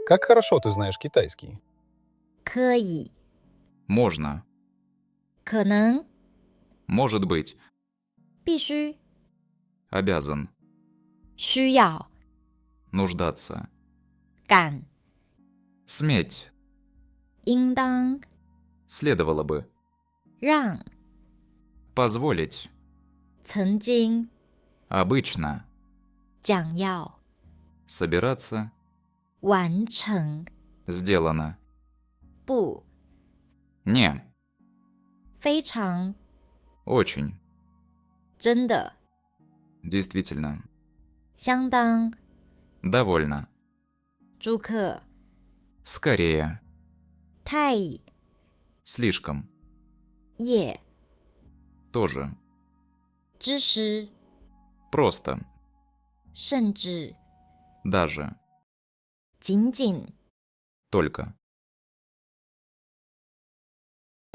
Как хорошо ты знаешь китайский? 可以 Можно. 可能 Может быть. 必须 Обязан. 需要 Нуждаться. 敢 Сметь. 应当 Следовало бы. 让 Позволить. 曾经 Обычно. 讲要 Собираться. 完成 Сделано. 不 Не. 非常 Очень. 真的 Действительно. 相当 Довольно. 租客 Скорее. 太 Слишком. 也 Тоже. 知识 Просто. 甚至 Даже. 仅仅 Только.